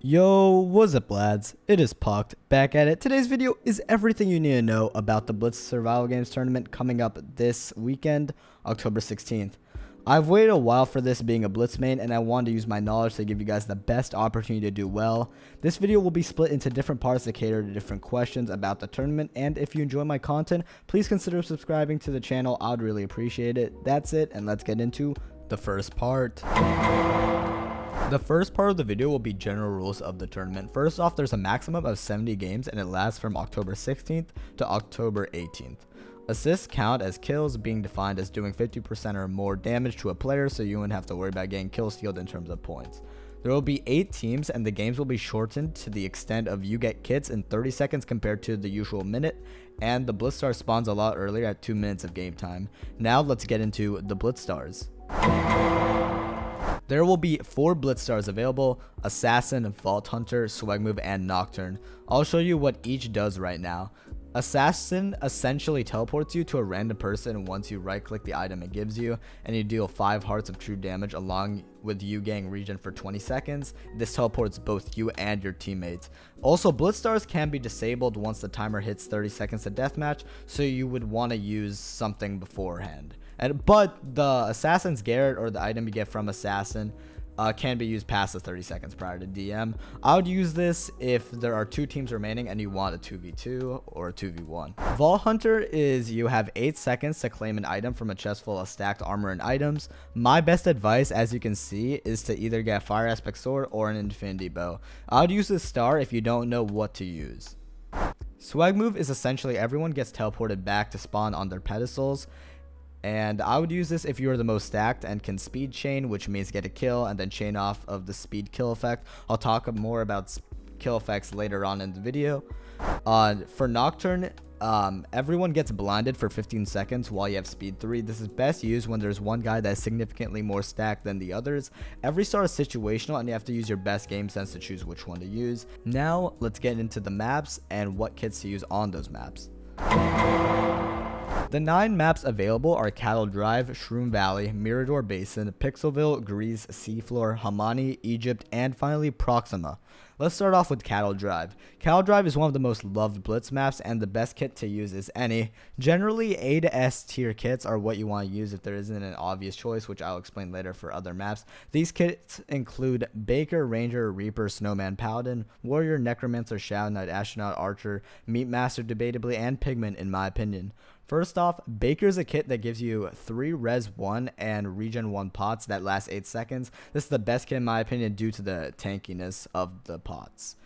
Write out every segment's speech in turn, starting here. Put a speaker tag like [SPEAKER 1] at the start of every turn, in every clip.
[SPEAKER 1] Yo, what's up lads? It is Puct, back at it. Today's video is everything you need to know about the Blitz Survival Games tournament coming up this weekend, October 16th. I've waited a while for this, being a Blitz main, and I wanted to use my knowledge to give you guys the best opportunity to do well. This video will be split into different parts to cater to different questions about the tournament, and if you enjoy my content, please consider subscribing to the channel. I would really appreciate it. That's it, and let's get into the first part. The first part of the video will be general rules of the tournament. First off, there's a maximum of 70 games and it lasts from October 16th to October 18th. Assists count as kills, being defined as doing 50% or more damage to a player, so you wouldn't have to worry about getting kill stealed in terms of points. There will be 8 teams and the games will be shortened to the extent of you get kits in 30 seconds compared to the usual minute, and the Blitz Star spawns a lot earlier at 2 minutes of game time. Now let's get into the Blitz Stars. There will be 4 Blitz Stars available: Assassin, Vault Hunter, Swag Move, and Nocturne. I'll show you what each does right now. Assassin essentially teleports you to a random person once you right click the item it gives you, and you deal 5 hearts of true damage along with you getting regen for 20 seconds. This teleports both you and your teammates. Also, Blitz Stars can be disabled once the timer hits 30 seconds to deathmatch, so you would want to use something beforehand. But the Assassin's Garret, or the item you get from Assassin, can be used past the 30 seconds prior to DM. I would use this if there are 2 teams remaining and you want a 2v2 or a 2v1. Vault Hunter is you have 8 seconds to claim an item from a chest full of stacked armor and items. My best advice, as you can see, is to either get a Fire Aspect Sword or an Infinity Bow. I would use this star if you don't know what to use. Swag Move is essentially everyone gets teleported back to spawn on their pedestals, and I would use this if you are the most stacked and can speed chain, which means get a kill and then chain off of the speed kill effect. I'll talk more about kill effects later on in the video. For Nocturne, everyone gets blinded for 15 seconds while you have speed 3. This is best used when there's one guy that is significantly more stacked than the others. Every star is situational and you have to use your best game sense to choose which one to use. Now let's get into the maps and what kits to use on those maps. The 9 maps available are Cattle Drive, Shroom Valley, Mirador Basin, Pixelville, Greece, Seafloor, Hamani, Egypt, and finally Proxima. Let's start off with Cattle Drive. Cattle Drive is one of the most loved Blitz maps, and the best kit to use is any. Generally, A to S tier kits are what you want to use if there isn't an obvious choice, which I'll explain later for other maps. These kits include Baker, Ranger, Reaper, Snowman, Paladin, Warrior, Necromancer, Shadow Knight, Astronaut, Archer, Meat Master debatably, and Pigment in my opinion. First off, Baker is a kit that gives you 3 res 1 and regen 1 pots that last 8 seconds. This is the best kit in my opinion due to the tankiness of the pots.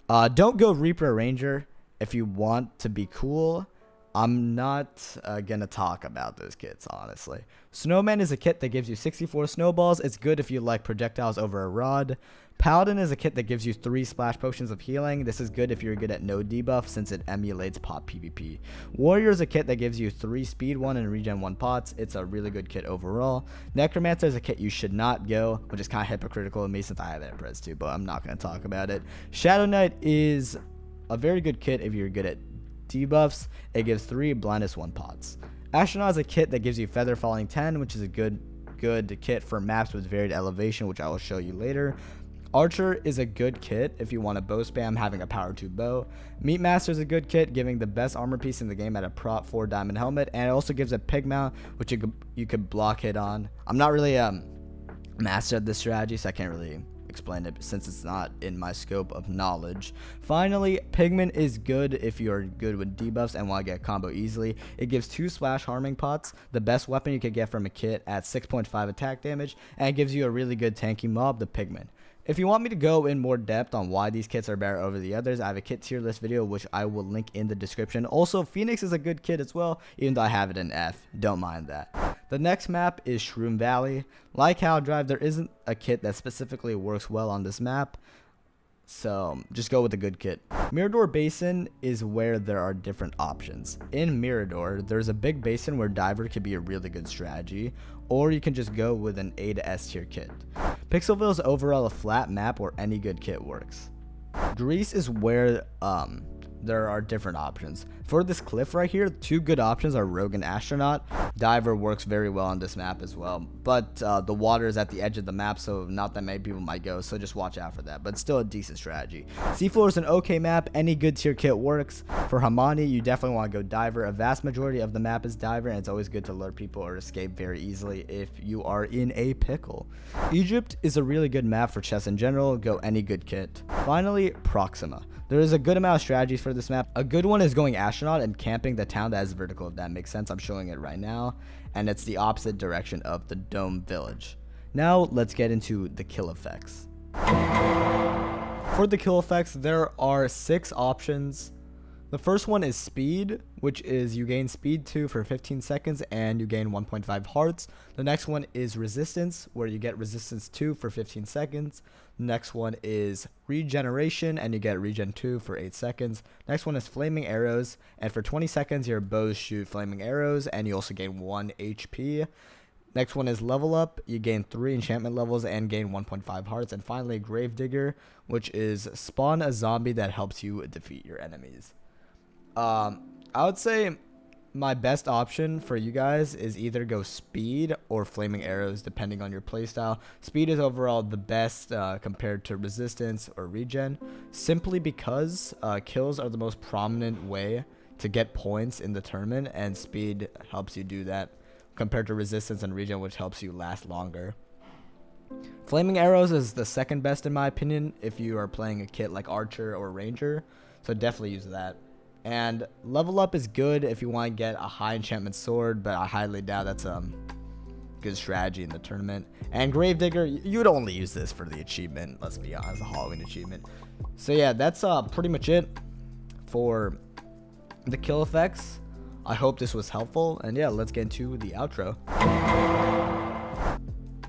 [SPEAKER 1] Don't go Reaper or Ranger if you want to be cool. I'm not gonna talk about those kits, honestly. Snowman is a kit that gives you 64 snowballs. It's good if you like projectiles over a rod. Paladin is a kit that gives you 3 splash potions of healing. This is good if you're good at no debuff since it emulates pot PvP. Warrior is a kit that gives you 3 speed 1 and regen 1 pots. It's a really good kit overall. Necromancer is a kit you should not go, which is kind of hypocritical of me since I have it at Prez 2, but I'm not going to talk about it. Shadow Knight is a very good kit if you're good at debuffs. It gives 3 blindness 1 pots. Astronaut is a kit that gives you feather falling 10, which is a good kit for maps with varied elevation, which I will show you later. Archer is a good kit if you want to bow spam having a power 2 bow. Meat Master is a good kit, giving the best armor piece in the game at a prop 4 diamond helmet, and it also gives a pig mount, which you could block hit on. I'm not really a master at this strategy, so I can't really explain it since it's not in my scope of knowledge. Finally, Pigment is good if you're good with debuffs and want to get a combo easily. It gives 2 splash harming pots, the best weapon you could get from a kit at 6.5 attack damage, and it gives you a really good tanky mob, the Pigment. If you want me to go in more depth on why these kits are better over the others, I have a kit tier list video which I will link in the description. Also, Phoenix is a good kit as well, even though I have it in F. Don't mind that. The next map is Shroom Valley. Like Cattle Drive, there isn't a kit that specifically works well on this map, so just go with a good kit. Mirador Basin is where there are different options. In Mirador, there's a big basin where Diver could be a really good strategy, or you can just go with an A to S tier kit. Pixelville is overall a flat map where any good kit works. Greece is where there are different options. For this cliff right here, 2 good options are Rogue and Astronaut. Diver works very well on this map as well, but the water is at the edge of the map, so not that many people might go, so just watch out for that, but still a decent strategy. Seafloor is an okay map. Any good tier kit works. For Hamani, you definitely want to go Diver. A vast majority of the map is Diver, and it's always good to lure people or escape very easily if you are in a pickle. Egypt is a really good map for chess in general. Go any good kit. Finally, Proxima. There is a good amount of strategies for this map. A good one is going Astronaut and camping the town that is vertical, if that makes sense. I'm showing it right now, and it's the opposite direction of the Dome Village. Now, let's get into the kill effects. For the kill effects, there are 6 options. The first one is speed, which is you gain speed 2 for 15 seconds and you gain 1.5 hearts. The next one is resistance, where you get resistance 2 for 15 seconds. The next one is regeneration, and you get regen 2 for 8 seconds. Next one is flaming arrows, and for 20 seconds your bows shoot flaming arrows, and you also gain 1 HP. Next one is level up. You gain 3 enchantment levels and gain 1.5 hearts. And finally, Gravedigger, which is spawn a zombie that helps you defeat your enemies. I would say my best option for you guys is either go speed or flaming arrows, depending on your playstyle. Speed is overall the best compared to resistance or regen, simply because kills are the most prominent way to get points in the tournament, and speed helps you do that compared to resistance and regen, which helps you last longer. Flaming arrows is the second best in my opinion if you are playing a kit like Archer or Ranger, so definitely use that. And level up is good if you want to get a high enchantment sword, but I highly doubt that's a good strategy in the tournament. And Gravedigger, you would only use this for the achievement, let's be honest, the Halloween achievement. So yeah, that's pretty much it for the kill effects. I hope this was helpful, and yeah, let's get into the outro.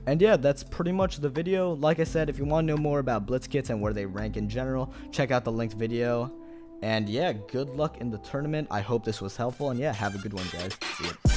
[SPEAKER 1] And yeah, that's pretty much the video. Like I said, if you want to know more about Blitz kits and where they rank in general, check out the linked video. And yeah, good luck in the tournament. I hope this was helpful, and yeah, have a good one, guys. See ya.